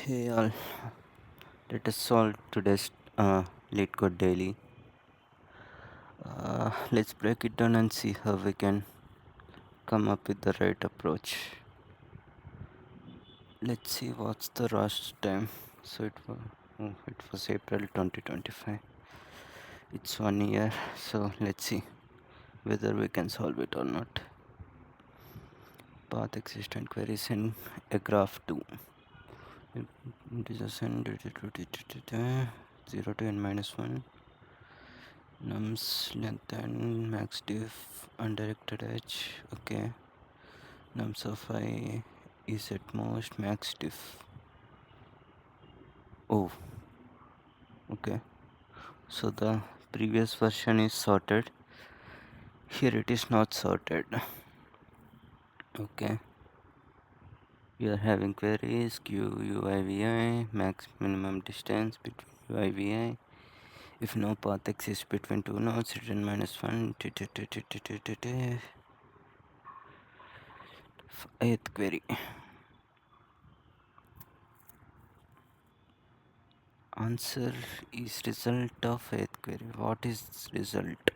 Hey all, let us solve today's Leetcode daily. Let's break it down and see how we can come up with the right approach. Let's see what's the last time. So it was April 2025. It's 1 year, so let's see whether we can solve it or not. Path existent queries in a graph 2. Integers and 0 to n minus 1. Nums length and max diff undirected edge. Okay. Nums of I is at most max diff. Oh, okay. So the previous version is sorted. Here it is not sorted. Okay. We are having queries q uivi max minimum distance between uivi. If no path exists between two nodes, return -1. Eighth query. Answer is result of eighth query. What is result?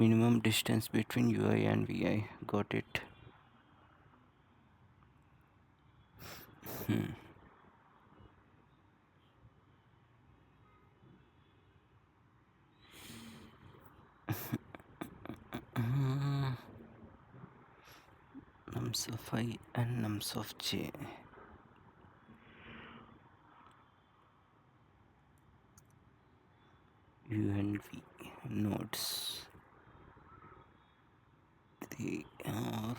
Minimum distance between ui and vi. Got it. Nums of I and nums of j. U and v nodes. They are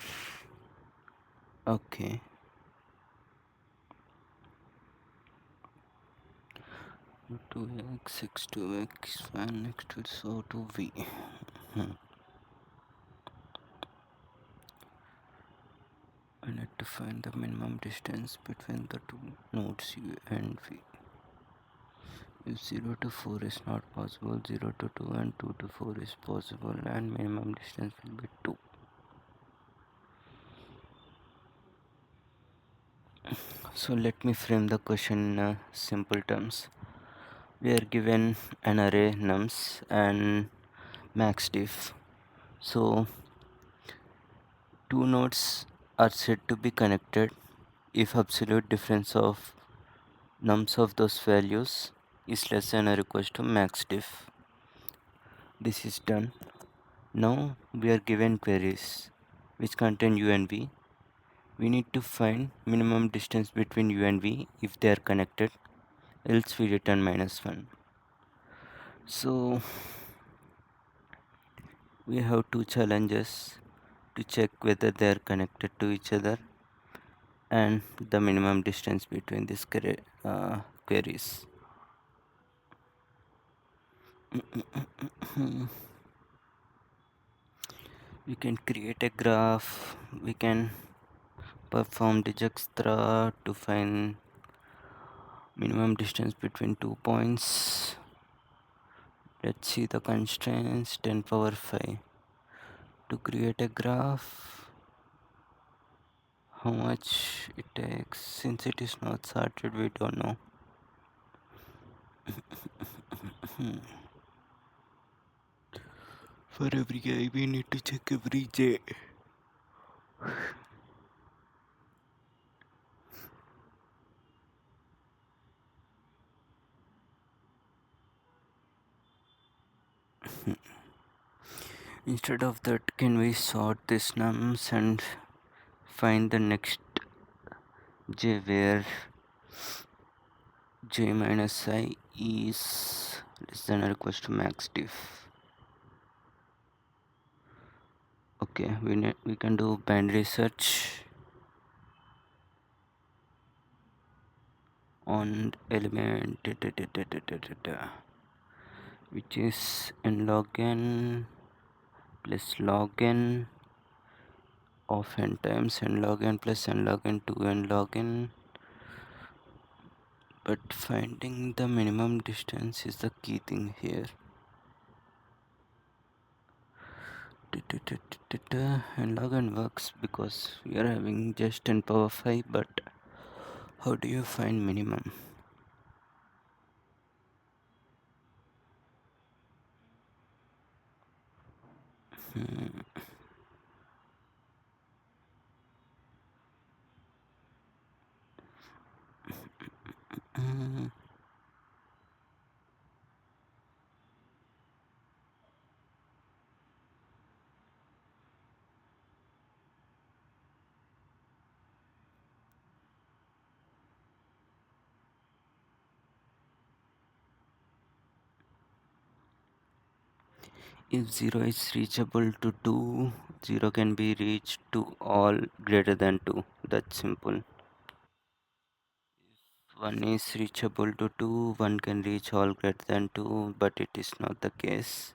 okay. To x, x to x, and x to so to v. I need to find the minimum distance between the two nodes u and v. If 0 to 4 is not possible, 0 to 2 and 2 to 4 is possible, and minimum distance will be 2. So let me frame the question in simple terms. We are given an array nums and max diff. So two nodes are said to be connected if absolute difference of nums of those values is less than or equal to max diff. This is done. Now we are given queries which contain u and v. We need to find minimum distance between u and v if they are connected, else we return -1. So we have two challenges to check whether they are connected to each other and the minimum distance between these queries. We can create a graph, we can perform Dijkstra to find minimum distance between 2 points. Let's see the constraints. 10 power 5 to create a graph. How much it takes? Since it is not sorted, we don't know. For every I we need to check every j. Instead of that, can we sort these nums and find the next j where j minus I is less than or equals to max diff? Okay, we can do binary search on element which is n log n plus log n of n times n log n plus n log n to n log n, but finding the minimum distance is the key thing here. And login works because we are having just 10 power 5, but how do you find minimum? Mm, if 0 is reachable to 2, 0 can be reached to all greater than 2. That's simple. 1 is reachable to 2, 1 can reach all greater than 2, but it is not the case.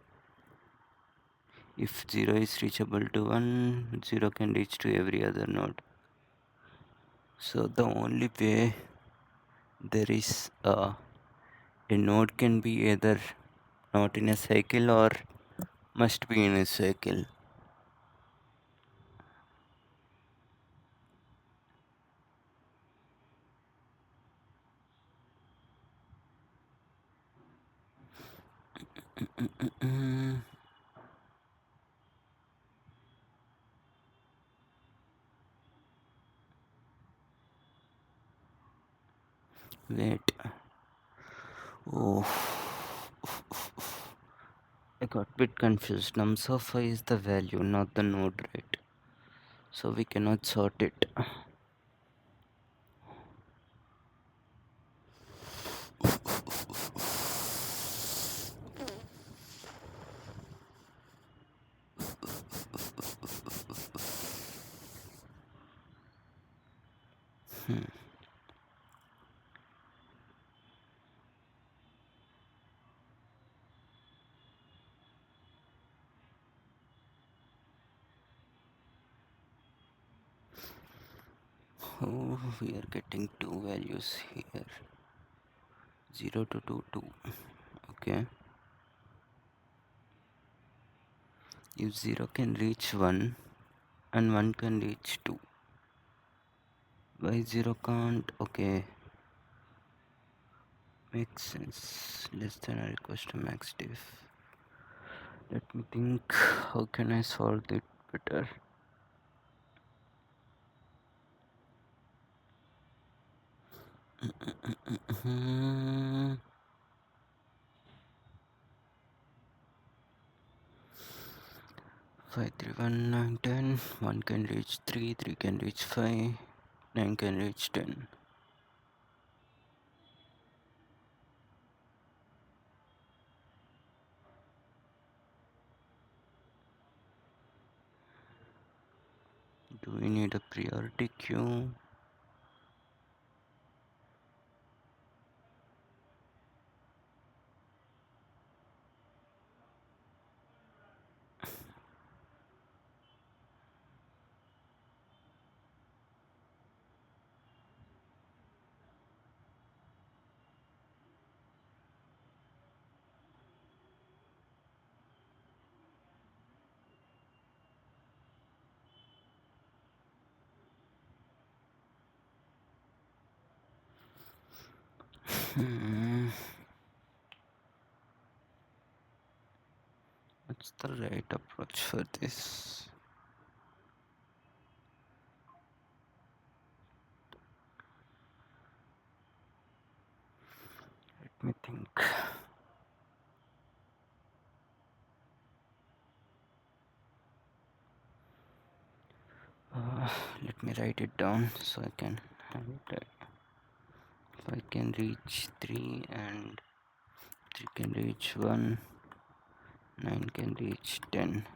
If 0 is reachable to 1, 0 can reach to every other node. So the only way there is a node can be either not in a cycle or must be in a cycle. Mm, Wait. Oh, I got a bit confused. Nums of I is the value, not the node, right? So we cannot sort it. Oh, we are getting two values here, 0 to 2, 2. Okay. If 0 can reach 1 and 1 can reach 2, why 0 can't? Okay, makes sense. Less than or equals to max diff. Let me think, how can I solve it better? Hmm. 5, 3, 1, 9, 10. 1 can reach 3, 3 can reach 5, 9 can reach 10. Do we need a priority queue? Hmm. What's the right approach for this? Let me think. Let me write it down so I can have it. If I can reach 3 and 3 can reach 1, 9 can reach 10.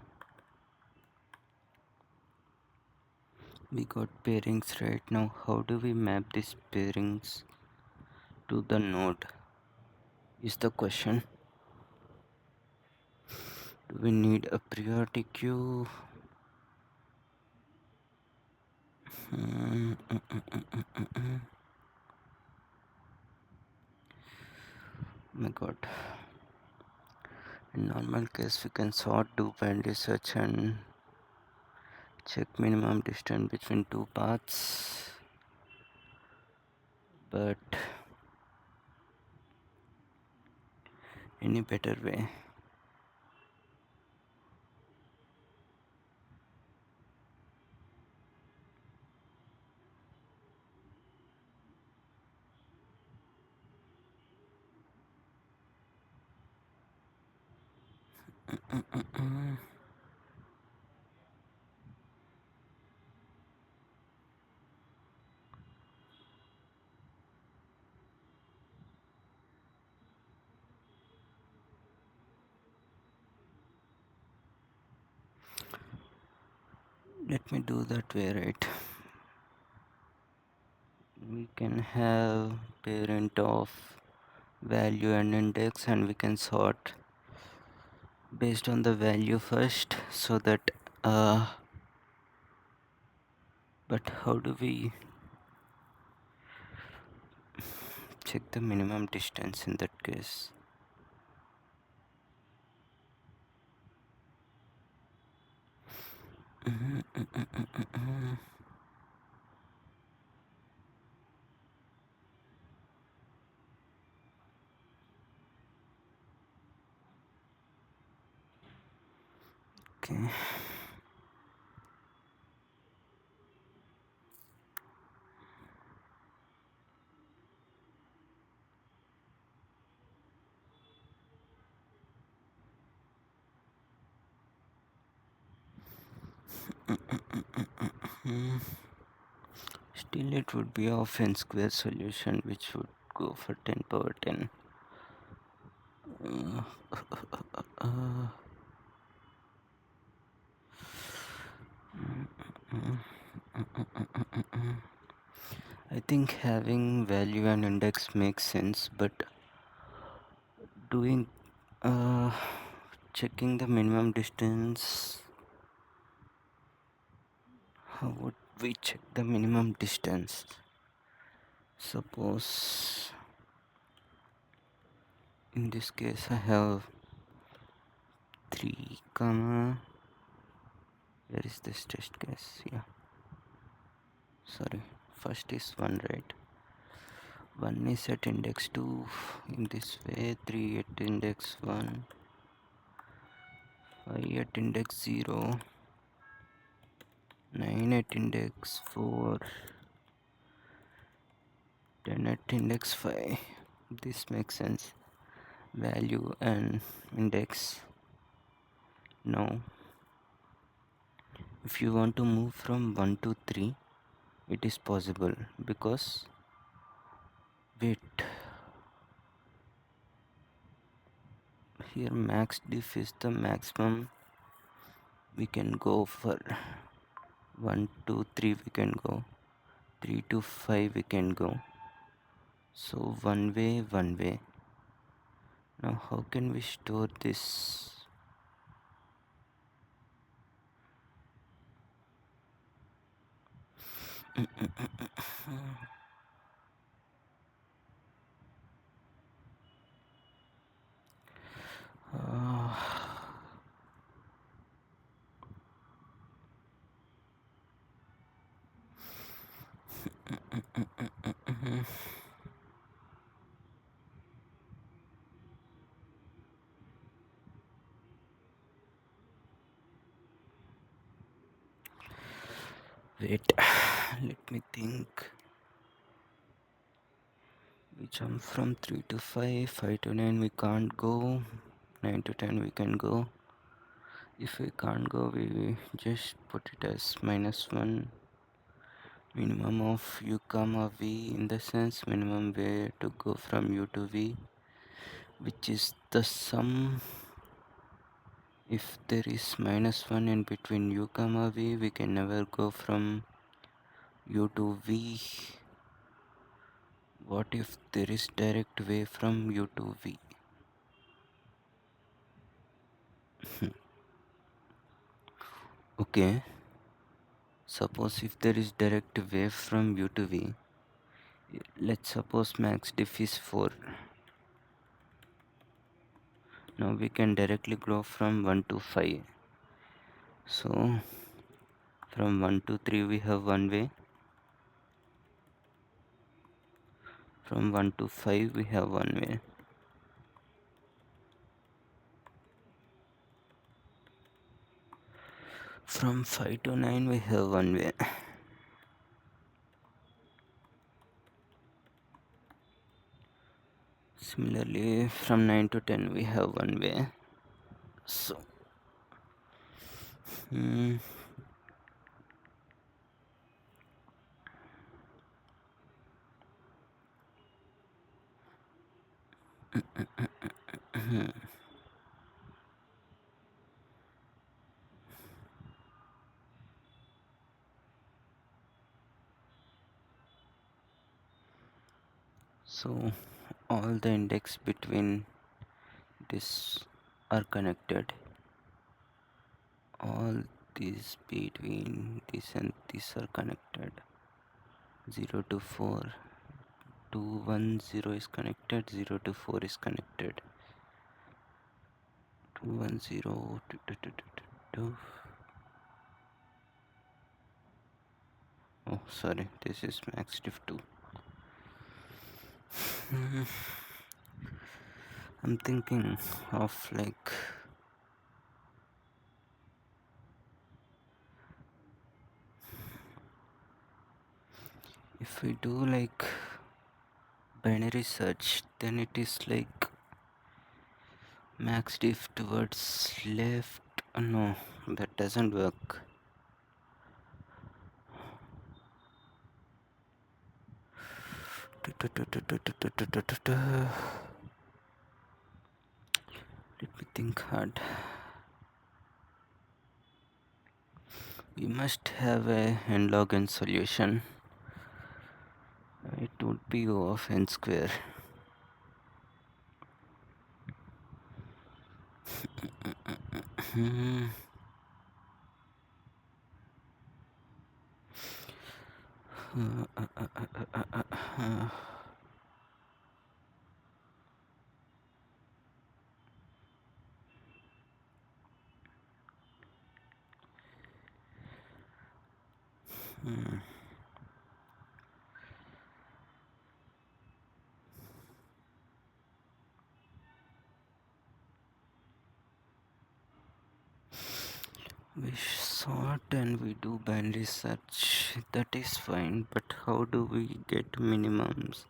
We got pairings right now. How do we map these pairings to the node? Is the question. Do we need a priority queue? Mm, mm, mm, mm, mm, mm, mm. My god. In normal case we can sort, do binary search and check minimum distance between two paths, but any better way? Let me do that way, right? We can have parent of value and index, and we can sort based on the value first, so that but how do we check the minimum distance in that case? Okay. Still it would be of n square solution, which would go for 10 power 10. uh, uh, I think having value and index makes sense, but doing uh, checking the minimum distance, how would we check the minimum distance? Suppose in this case I have 3 comma, where is this test case? Yeah, sorry, first is 1, right? 1 is at index 2 in this way, 3 at index 1, 5 at index 0, 9 at index 4, 10 at index 5. This makes sense. Value and index. Now, if you want to move from 1 to 3, it is possible, because wait, here max diff is the maximum we can go for. 1 to 3 we can go, 3 to 5 we can go. So one way. Now how can we store this? Uh, Wait, let me think. We jump from 3 to 5, 5 to 9 we can't go, 9 to 10 we can go. If we can't go, we just put it as -1. Minimum of u comma v, in the sense minimum way to go from u to v, which is the sum. If there is -1 in between u comma v, we can never go from u to v. What if there is direct way from u to v? Okay, suppose if there is direct way from u to v, let's suppose max diff is 4. Now we can directly go from 1 to 5. So from 1 to 3 we have one way. From 1 to 5 we have one way. From 5 to 9 we have one way. Similarly, from 9 to 10 we have one way. So hmm, so all the index between this are connected. All these between this and this are connected. 0 to 4, 2 1 0 is connected, 0 to 4 is connected. 2 1 0 2, 2, 2, 2, 2. Oh sorry, this is max diff 2. I'm thinking of like if we do like binary search, then it is like max diff towards left. No, that doesn't work. Let me think hard. We must have a n log n solution. It would be O of n square. We sort and we do binary search, that is fine, but how do we get minimums?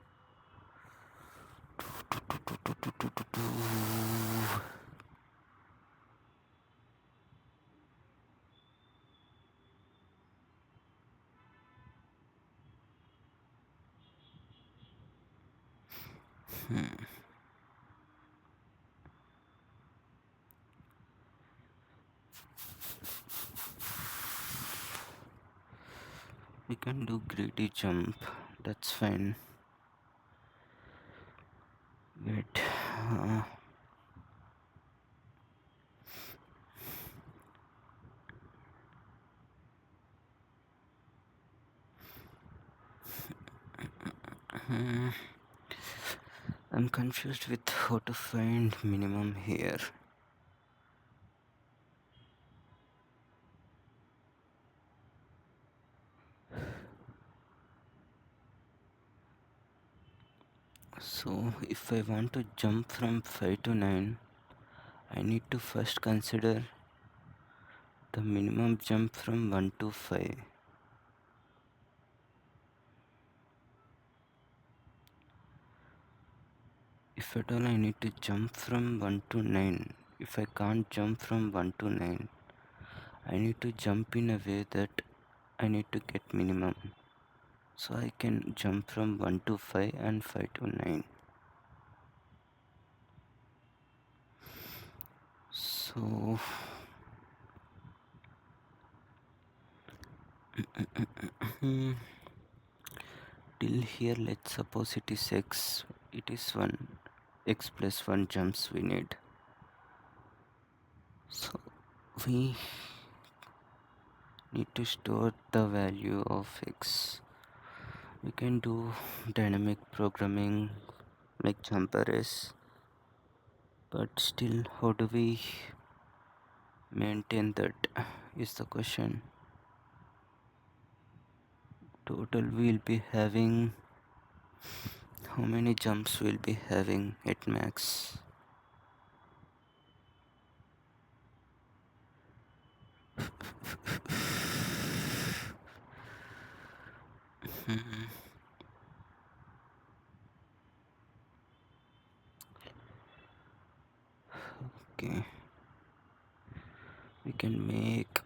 We can do greedy jump, that's fine. Wait. I'm confused with how to find minimum here. So if I want to jump from 5 to 9, I need to first consider the minimum jump from 1 to 5. If at all I need to jump from 1 to 9, if I can't jump from 1 to 9, I need to jump in a way that I need to get minimum. So I can jump from 1 to 5 and 5 to 9. So till here, let's suppose it is x, it is 1, x plus 1 jumps we need. So we need to store the value of x. We can do dynamic programming like jump arrays. But still, how do we maintain that is the question. Total we'll be having, how many jumps we'll be having at max? Hmm, okay, we can make,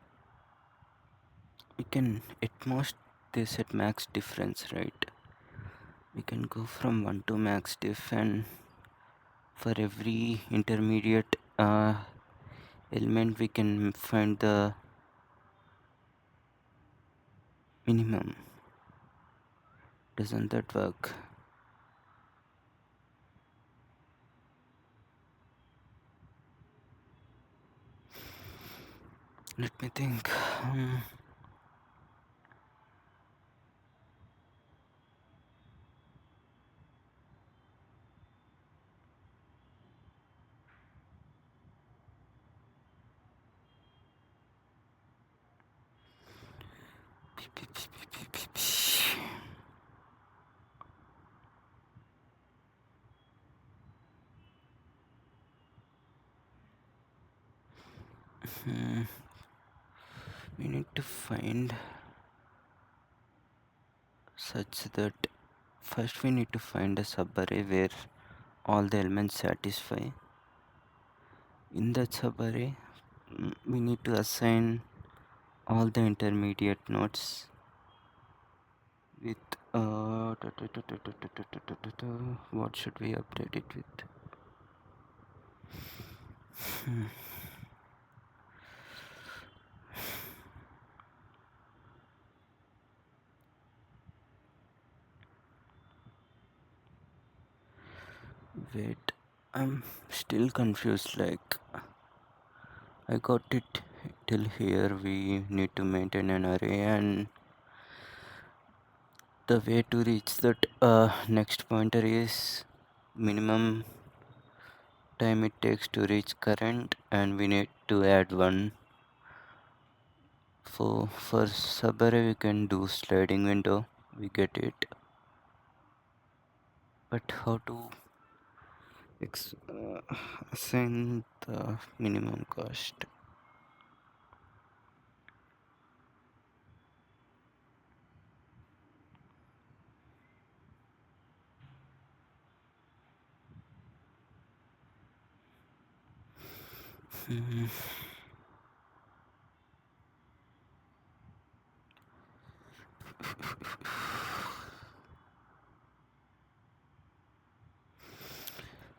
we can at most this at max difference, right? We can go from 1 to max diff, and for every intermediate element we can find the minimum. Doesn't that work? Let me think. Hmm, we need to find such that first we need to find a subarray where all the elements satisfy. In that subarray, we need to assign all the intermediate nodes with what should we update it with? Hmm. Wait, I'm still confused. Like, I got it till here. We need to maintain an array, and the way to reach that next pointer is minimum time it takes to reach current, and we need to add one. For subarray, we can do sliding window. We get it, but how to assign the minimum cost? Hmm.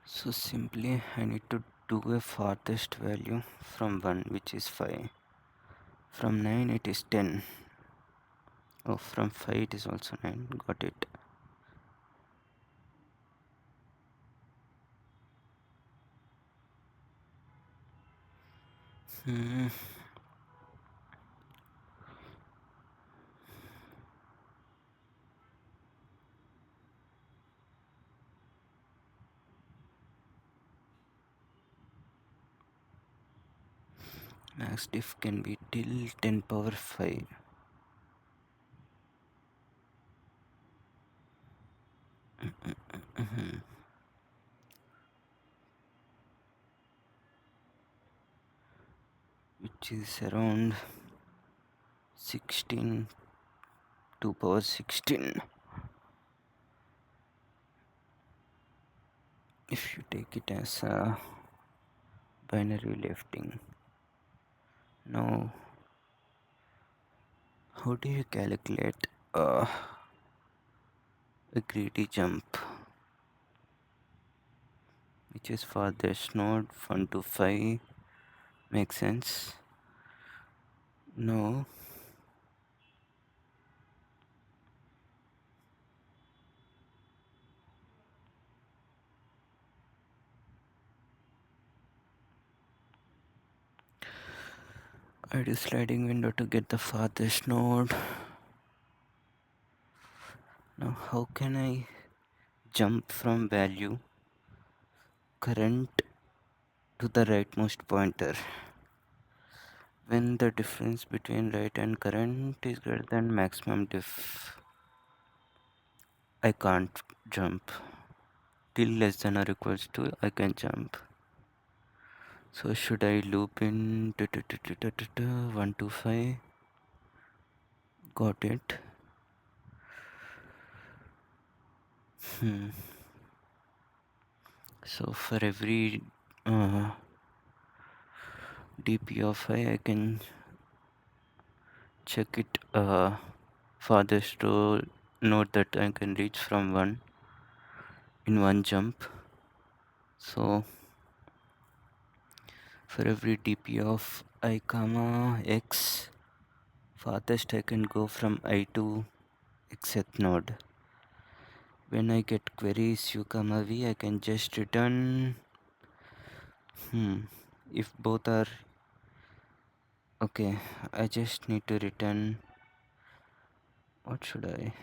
So simply I need to do a farthest value from 1, which is 5. From 9 it is 10. Oh, from 5 it is also 9. Got it. Hmm. Max diff can be till 10 power 5. Mhm. Which is around 16 to power 16 if you take it as a binary lifting. Now, how do you calculate a greedy jump, which is farthest node 1 to 5? Makes sense. No, I do sliding window to get the farthest node. Now, how can I jump from value current to the rightmost pointer. When the difference between right and current is greater than maximum diff, I can't jump. Till less than or equals to, I can jump. So should I loop in 125? Got it. Hmm. So for every dp of I can check it farthest to node that I can reach from one in one jump. So for every dp of I comma x, farthest I can go from I to xth node. When I get queries u comma v, I can just return if both are okay. I just need to return, what should I?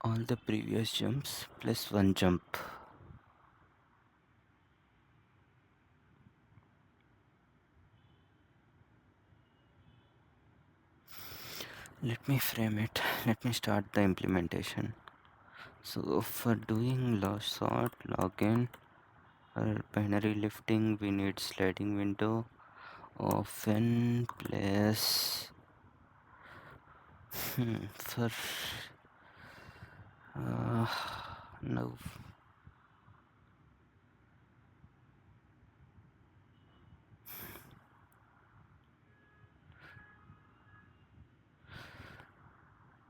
All the previous jumps plus one jump. Let me frame it. Let me start the implementation. So for doing last sort, login or binary lifting, we need sliding window of n plus for no.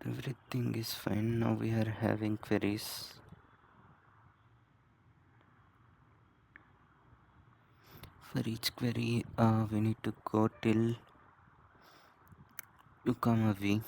Everything is fine. Now we are having queries. For each query, we need to go till u comma v.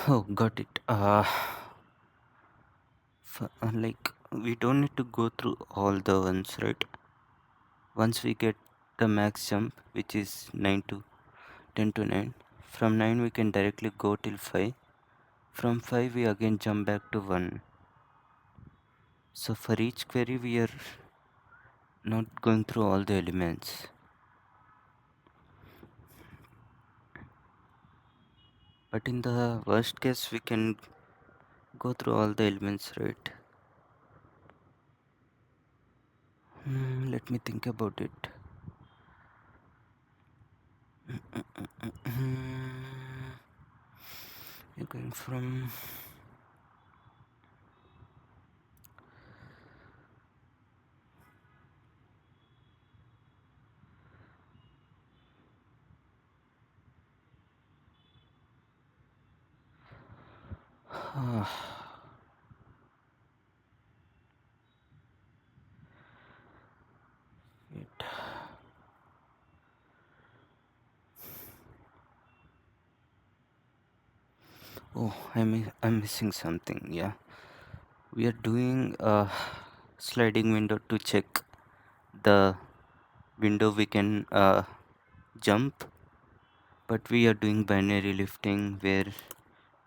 Oh, got it. Like we don't need to go through all the ones, right? Once we get the max jump, which is 9 to 10 to 9, from 9 we can directly go till 5. From 5 we again jump back to 1. So for each query we are not going through all the elements. But in the worst case we can go through all the elements, right? Let me think about it. You're going from wait. Oh, I'm missing something. Yeah, we are doing a sliding window to check the window we can jump, but we are doing binary lifting where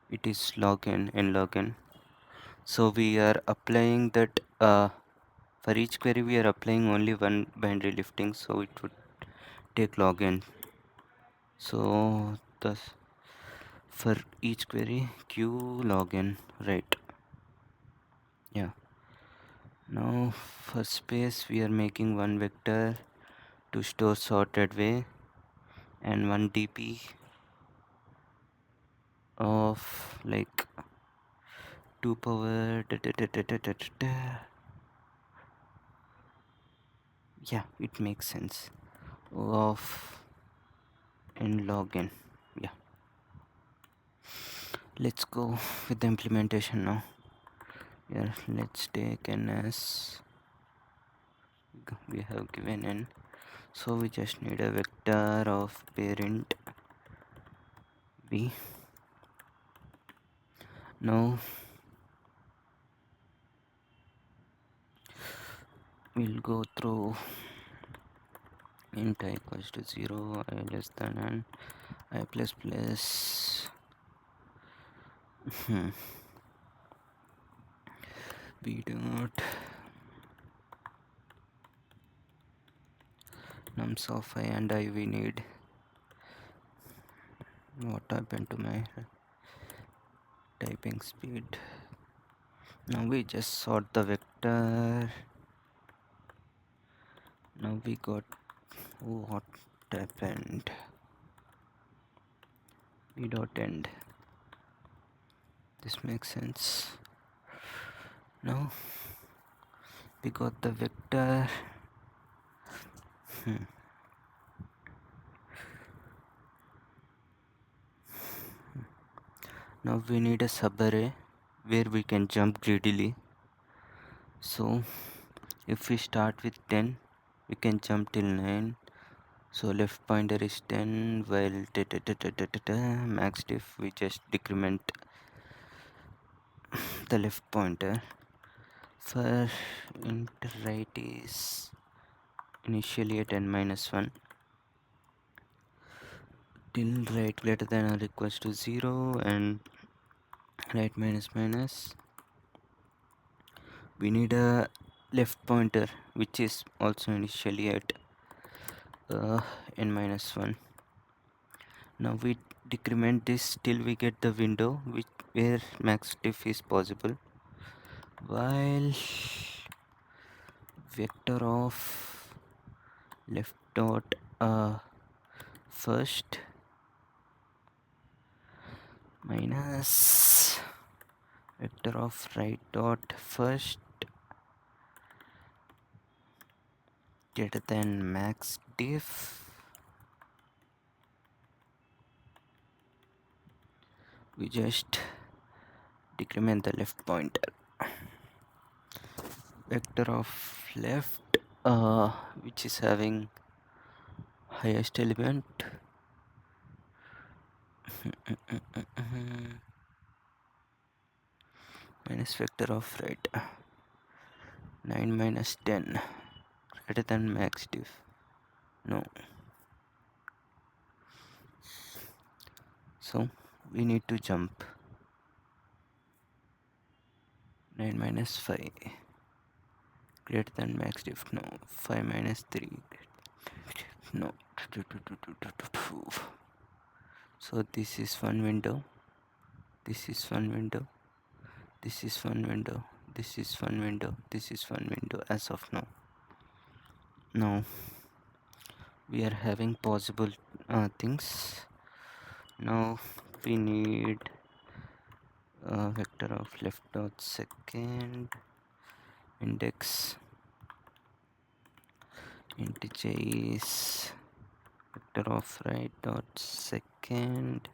it is login and login. So we are applying that for each query we are applying only one binary lifting, so it would take login. So thus for each query q login, right? Yeah. Now for space we are making one vector to store sorted way and one dp of like 2 power yeah, it makes sense, of n log n. Yeah, let's go with the implementation now. Yeah, let's take n as we have given n, so we just need a vector of parent b. Now we'll go through int I equals to 0, I less than n, I plus plus b dot nums of I and I. We need, what happened to my typing speed? Now we just sort the vector. Now we got, what happened? B dot end. This makes sense. Now we got the vector. Now we need a subarray where we can jump greedily. So if we start with 10, we can jump till 9. So left pointer is 10, while max diff we just decrement the left pointer. For int right is initially at n minus 1 till right greater than or equals to 0 and right minus minus. We need a left pointer which is also initially at n minus 1. Now we decrement this till we get the window where max diff is possible, while vector of left dot first minus vector of right dot first greater than max diff. We just decrement the left pointer. Vector of left which is having highest element minus vector of right 9 minus 10 greater than max diff. No, so we need to jump 9 minus 5 greater than max diff. No, 5 minus 3, no. So this is one window, this is one window, this is one window, this is one window, this is one window as of now. Now we are having possible things. Now we need vector of left dot second index int j is vector of right dot second.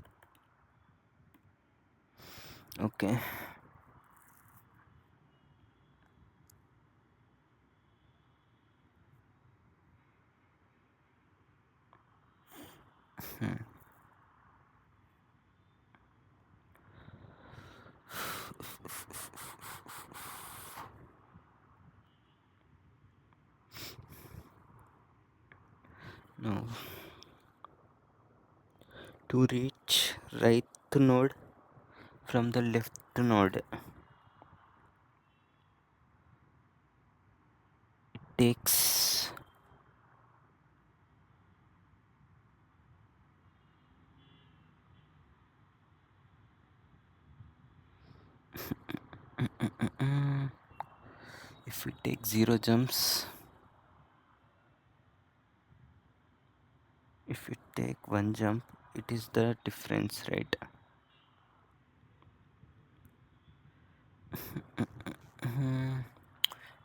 Okay, now to reach right node from the left node, it takes if we take 0 jumps, if we take 1 jump, it is the difference, right?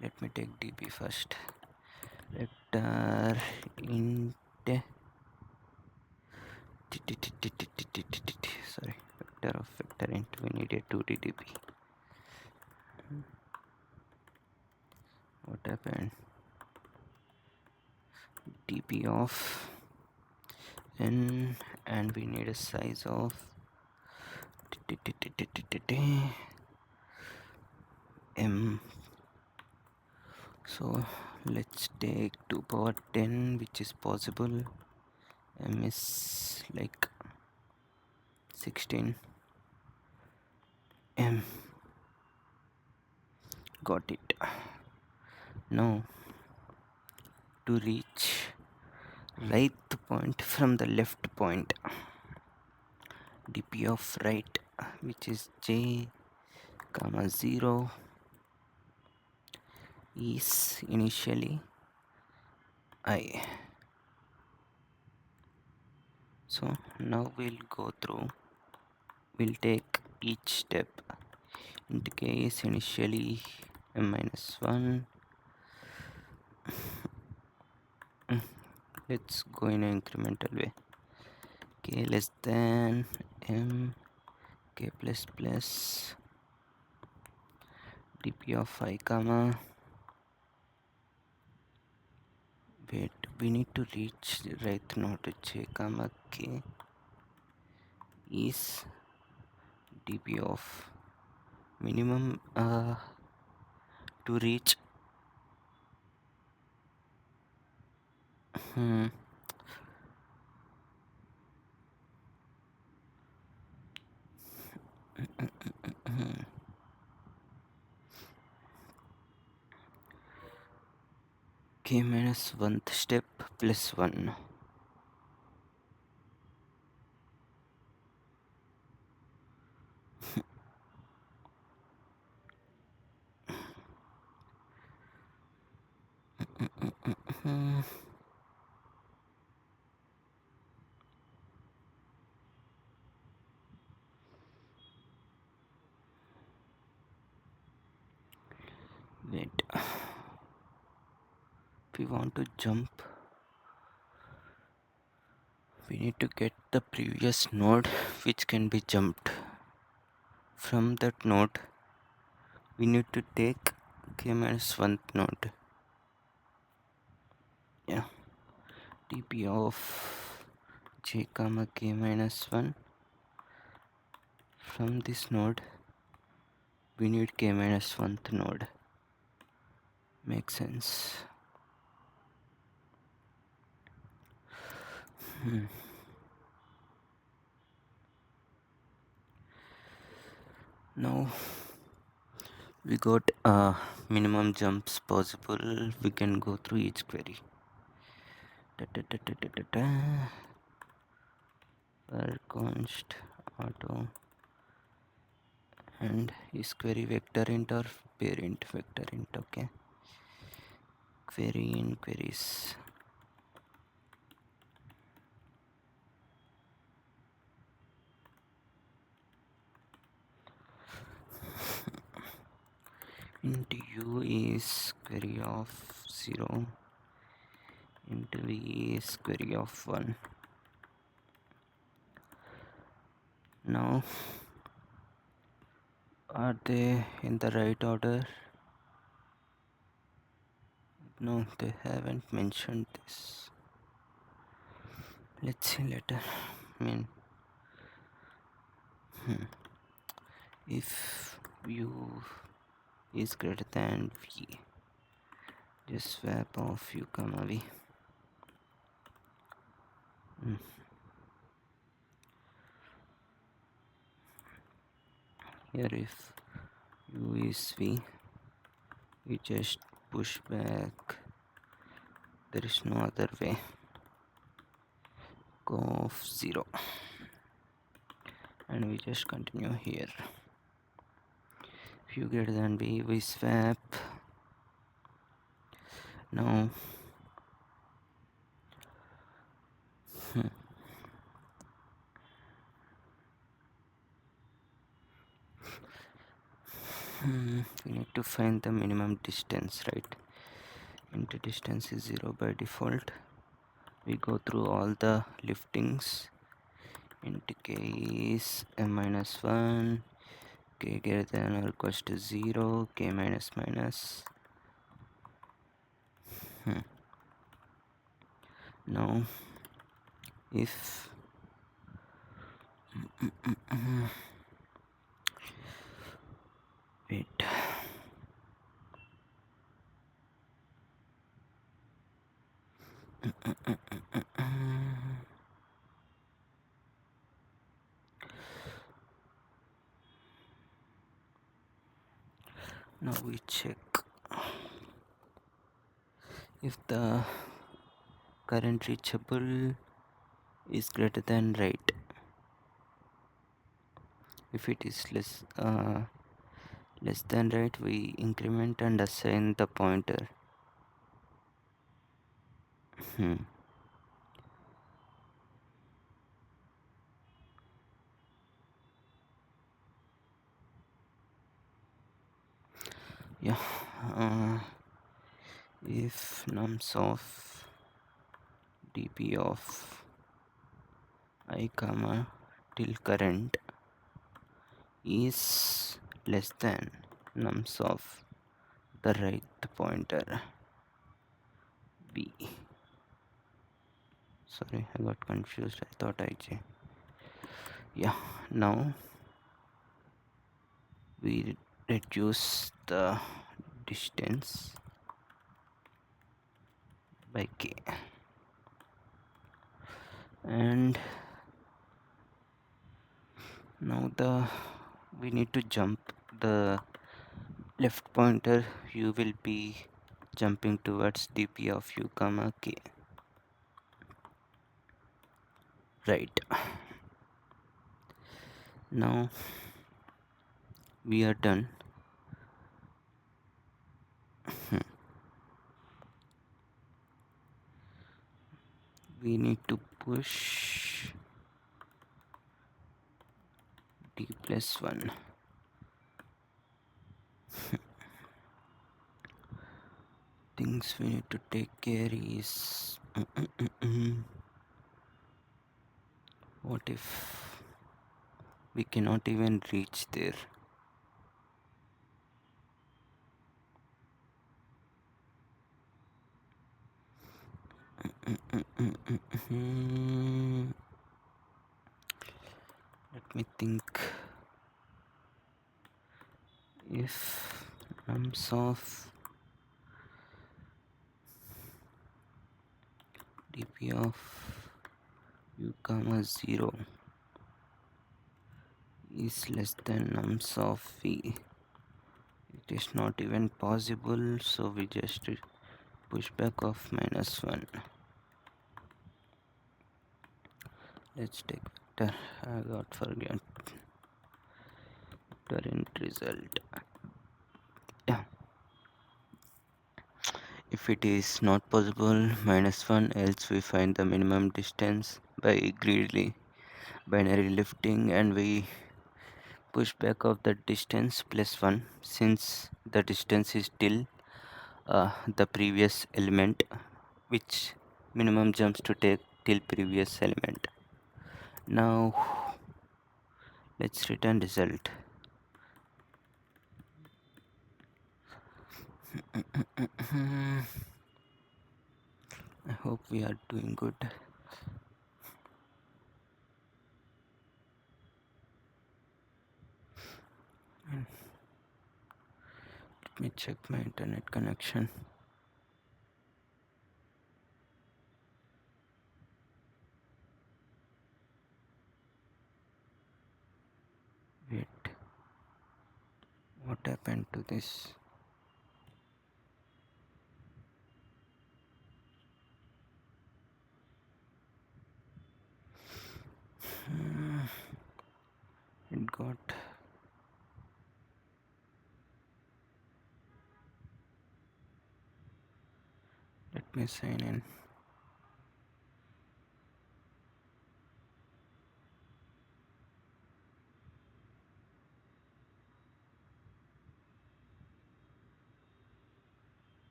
Let me take db first. Vector int sorry, vector of vector int, we need a 2d db. What happened? db of n, and we need a size of m. So let's take 2 power 10, which is possible. M is like 16 m. Got it. Now to reach right point from the left point, dp of right, which is j comma 0, is initially I. So now we'll take each step. Int k is initially m minus 1. Let's go in an incremental way. K less than m, k plus plus, dp of I comma, wait, we need to reach right node j comma k is dp of minimum to reach k minus 1th step plus 1. Wait, if we want to jump, we need to get the previous node which can be jumped. From that node we need to take k minus 1th node. Yeah, dp of j comma k minus 1. From this node we need k minus 1th node. Makes sense. Now we got minimum jumps possible. We can go through each query. For const auto, and is query vector int or parent vector int? Okay, query in queries. Int u is query of 0, int v is query of 1. Now are they in the right order? No, they haven't mentioned this. Let's see later. I mean, if u is greater than v, just swap off u comma v. Here if u is v, we just push back. There is no other way. Go of 0, and we just continue here. If u greater than v, we swap. Now We need to find the minimum distance, right? Int distance is 0 by default. We go through all the liftings. Int k is m minus 1, k greater than or equals to 0, k minus minus. Now if wait, now we check if the current reachable is greater than right. If it is less than right, we increment and assign the pointer. Yeah, if nums of dp of I comma till current is less than nums of the right pointer b. Sorry, I got confused. I thought yeah. Now we reduce the distance by k, and now we need to jump the left pointer. You will be jumping towards dp of u comma k, right? Now we are done. We need to push d plus 1. Things we need to take care is what if we cannot even reach there? Let me think. If nums of dp of u comma 0 is less than nums of v, it is not even possible, so we just push back of -1. Let's take vector. I got forget vector int result. Yeah, if it is not possible, -1, else we find the minimum distance by greedily binary lifting, and we push back of the distance +1, since the distance is till the previous element, which minimum jumps to take till previous element. Now let's return result. I hope we are doing good. Let me check my internet connection. Wait, what happened to this? It got let me sign in.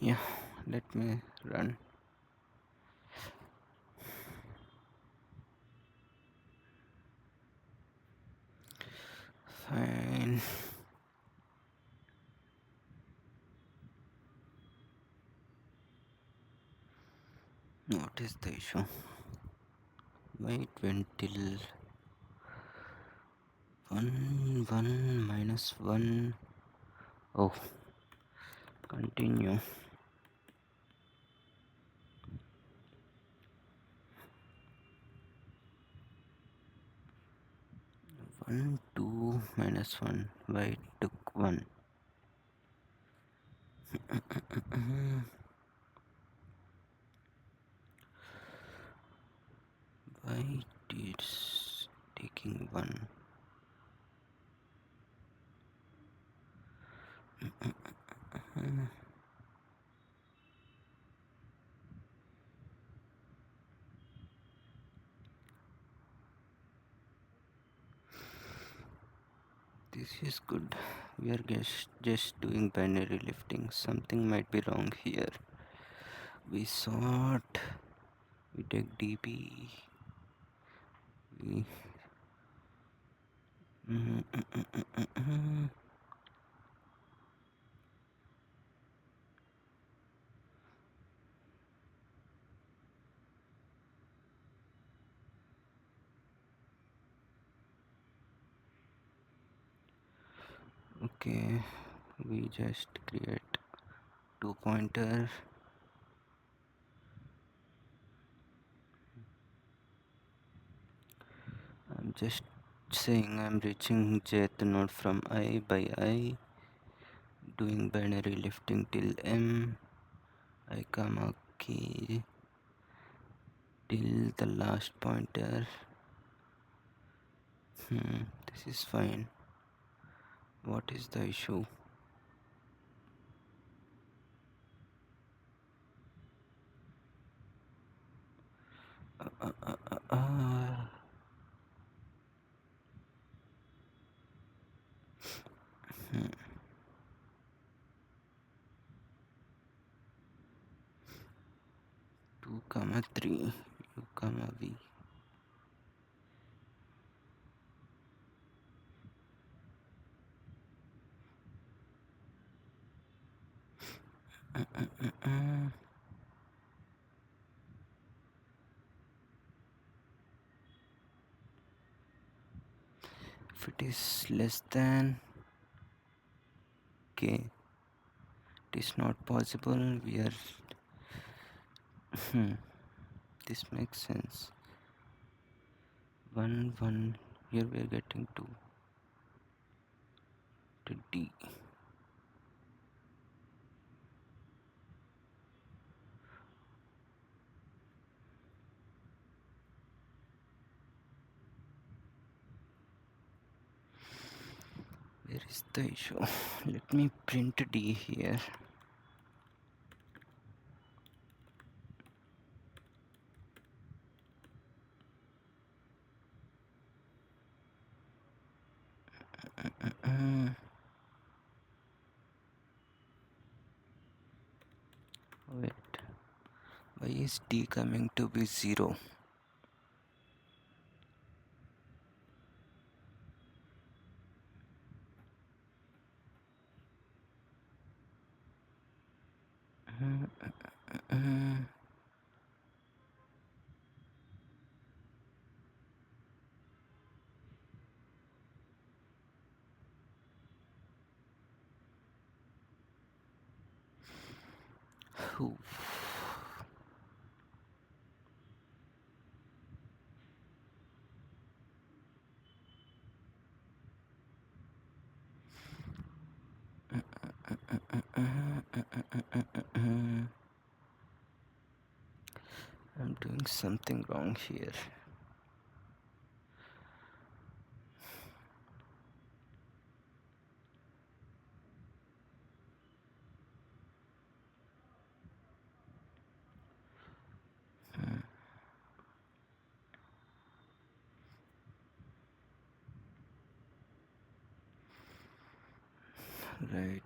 Yeah, let me run. Fine. What is the issue? Wait until 1 minus 1. Oh, continue. 1 2 minus 1. Why it took 1? Why it's taking 1? This is good. We are just doing binary lifting. Something might be wrong here. We sort. We take db. We. Okay, we just create 2 pointer. I'm just saying I'm reaching jth node from I by I, doing binary lifting till m, I comma k till the last pointer. This is fine. What is the issue? Uh, uh, uh, uh. Hmm. 2 comma 3 u comma v. If it is less than k, it is not possible. We are this makes sense. 1 1, here we are getting 2 to d. Where is the issue? Let me print d here. Wait, why is d coming to be 0? I'm doing something wrong here. Right.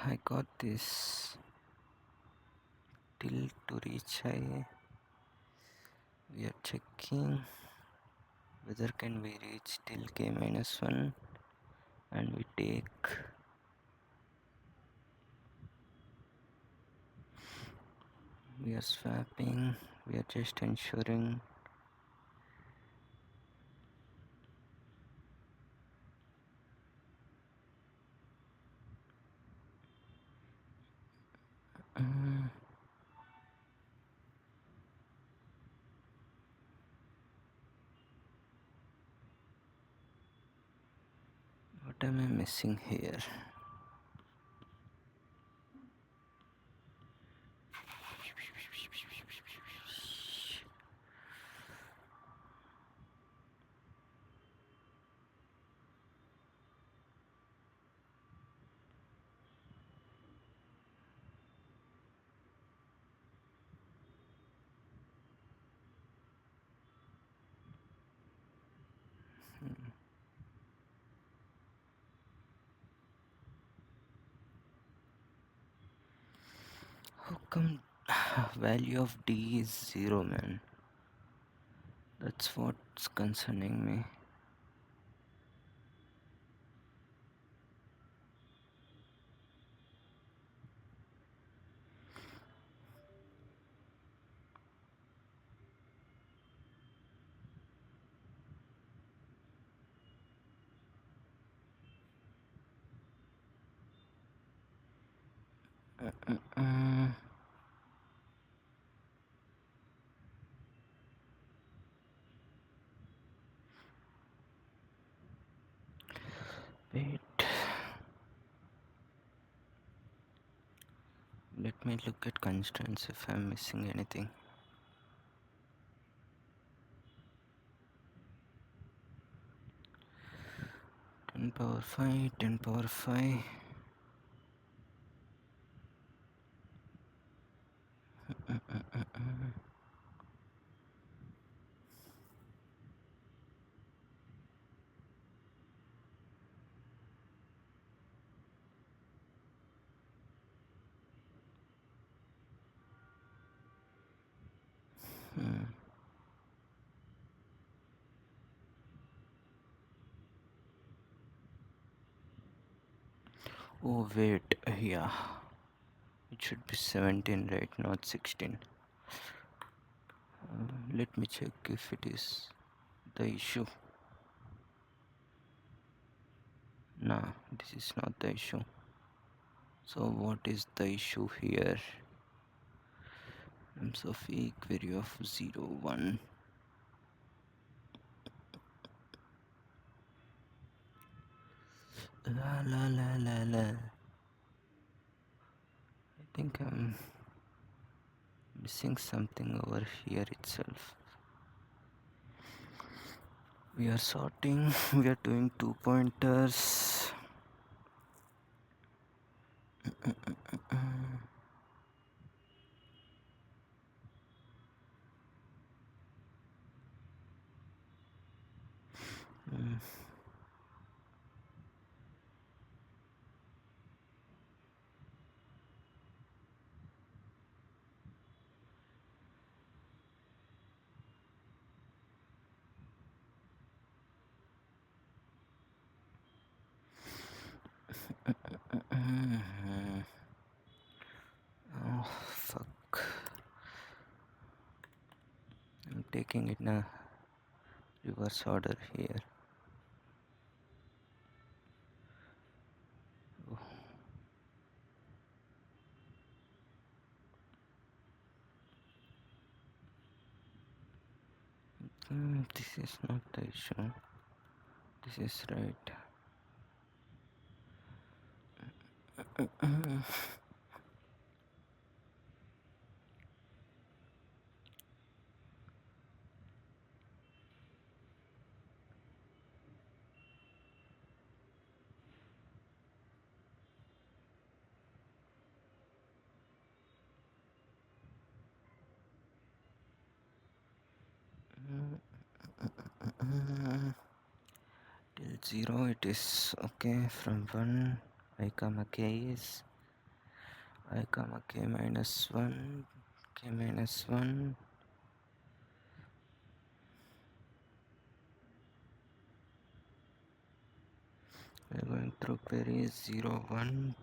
I got this till to reach high. We are checking whether can we reach till k minus 1, and we take we are swapping, we are just ensuring. Mm, what am I missing here? How come value of D is 0, man? That's what's concerning me. Mm, Wait, let me look at constraints if I'm missing anything. Ten power 5, 10 power 5. Hmm. Oh wait, yeah, it should be 17, right, not 16. Let me check if it is the issue. Nah, this is not the issue. So what is the issue here? Terms of a query of 0, 1. La la la la la. I think I'm missing something over here itself. We are sorting, we are doing 2 pointers. Mm. Oh fuck. I'm taking it in a reverse order here. Oh. This is not the issue. This is right. Till 0 it is okay. From 1 I comma k is I comma k minus 1 k minus 1. We're going through queries 0 1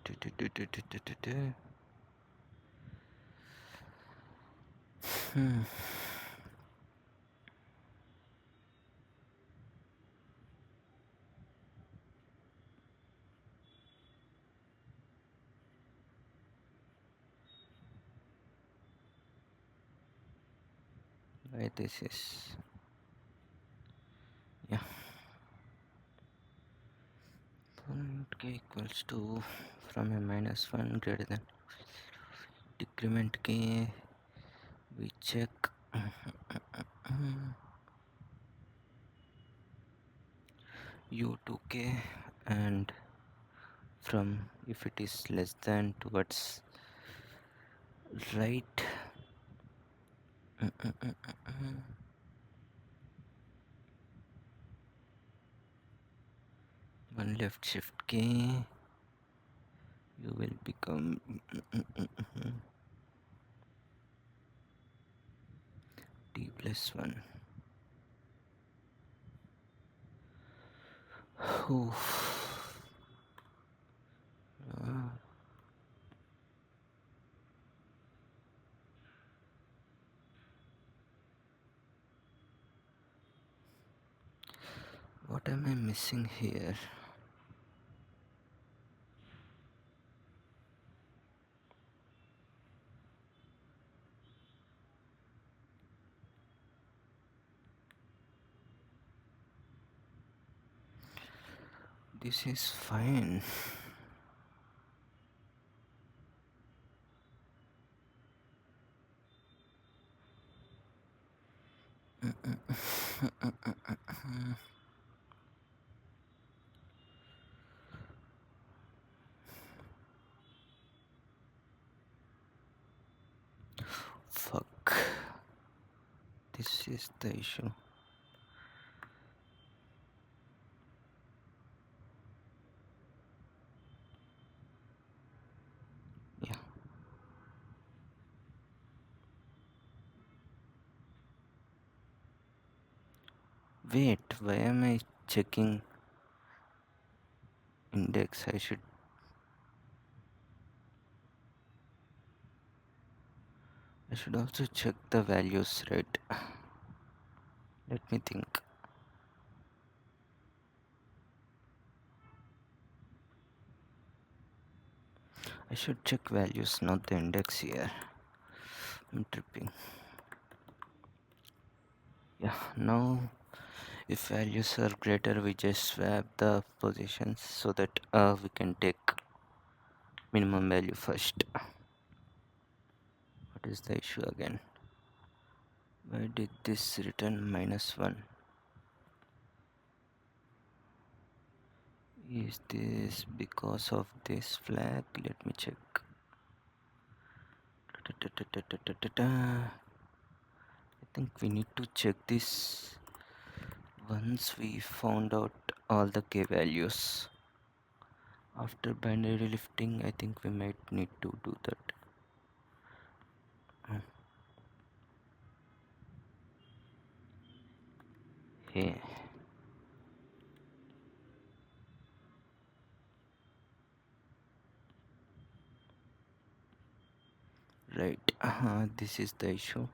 why this is, yeah, point k equals to from a minus 1 greater than decrement k, we check u to k, and from if it is less than towards right, one left shift k, you will become t plus 1. What am I missing here? This is fine. Fuck. This is the issue. Yeah. Wait, why am I checking index? I should also check the values, right? Let me think. I should check values, not the index here. I'm tripping. Yeah, now if values are greater, we just swap the positions so that we can take minimum value first. What is the issue again? Why did this return -1? Is this because of this flag? Let me check. I think we need to check this once we found out all the k values. After binary lifting, I think we might need to do that. Hey. Right, this is the issue.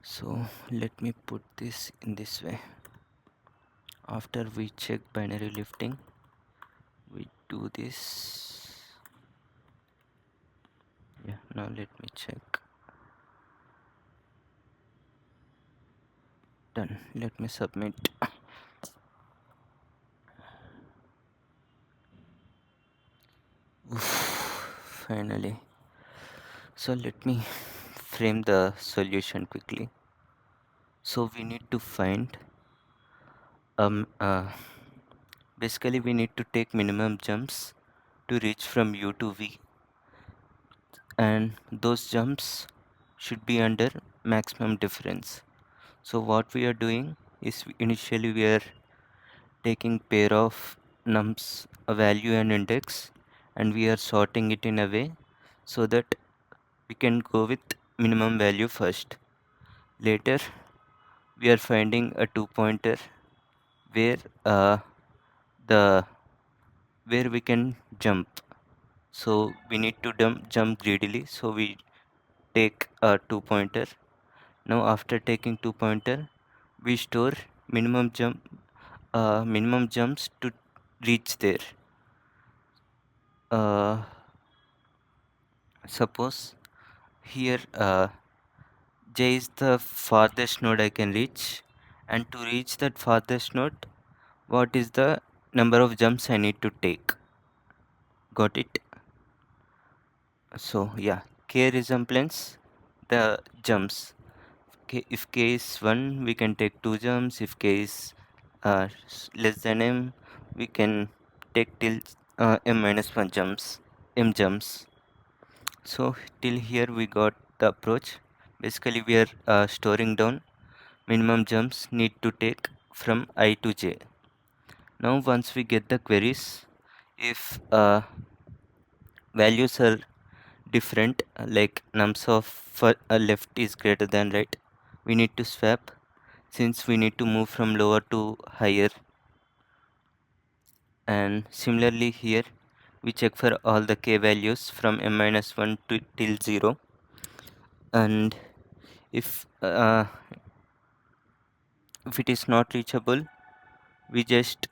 So let me put this in this way. After we check binary lifting, we do this. Yeah, now let me check. Done. Let me submit. Oof, finally. So let me frame the solution quickly. So we need to find um uh, basically we need to take minimum jumps to reach from U to V, and those jumps should be under maximum difference. So what we are doing is initially we are taking pair of nums, a value and index, and we are sorting it in a way so that we can go with minimum value first. Later we are finding a two pointer where the where we can jump. So we need to jump greedily, so we take a two pointer. Now after taking two pointer, we store minimum minimum jumps to reach there. uh, Suppose here j is the farthest node I can reach, and to reach that farthest node, what is the number of jumps I need to take? Got it? So yeah, k resemblance the jumps. If k is 1, we can take 2 jumps. If k is less than m, we can take till m minus 1 jumps, m jumps. So till here we got the approach. Basically we are storing down minimum jumps need to take from I to j. Now once we get the queries, if values are different, like nums of left is greater than right, we need to swap, since we need to move from lower to higher. And similarly here we check for all the k values from m minus 1 to till 0, and if it is not reachable, we just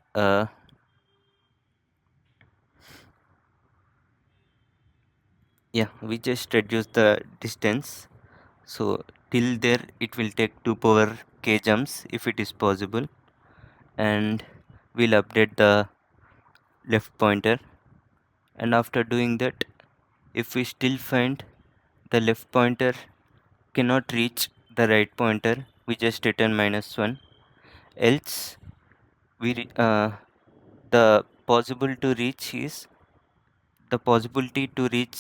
we just reduce the distance. So till there it will take 2 power k jumps if it is possible, and we'll update the left pointer. And after doing that, if we still find the left pointer cannot reach the right pointer, we just return -1. Else the possible to reach is the possibility to reach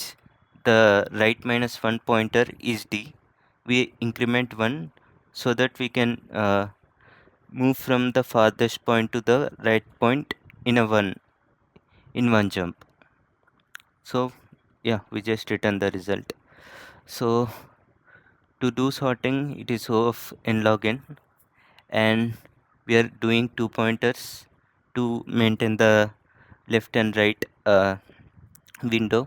the right -1 pointer is d. We increment 1 so that we can move from the farthest point to the right point in one jump. So yeah, we just return the result. So to do sorting, it is O of n log n, and we are doing two pointers to maintain the left and right window,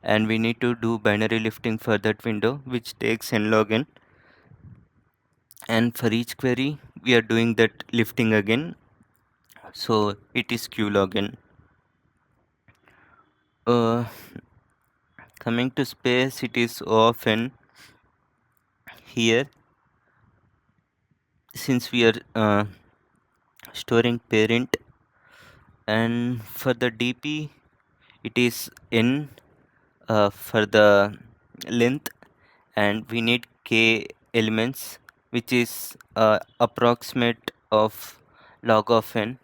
and we need to do binary lifting for that window, which takes n log n. And for each query we are doing that lifting again, so it is q log n. uh, Coming to space, it is O of n here, since we are storing parent. And for the dp, it is n for the length, and we need k elements, which is approximate of log of n.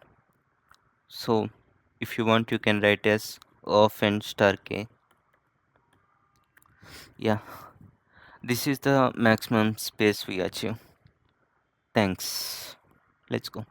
So if you want, you can write as of n star k. Yeah, this is the maximum space we achieve. Thanks. Let's go.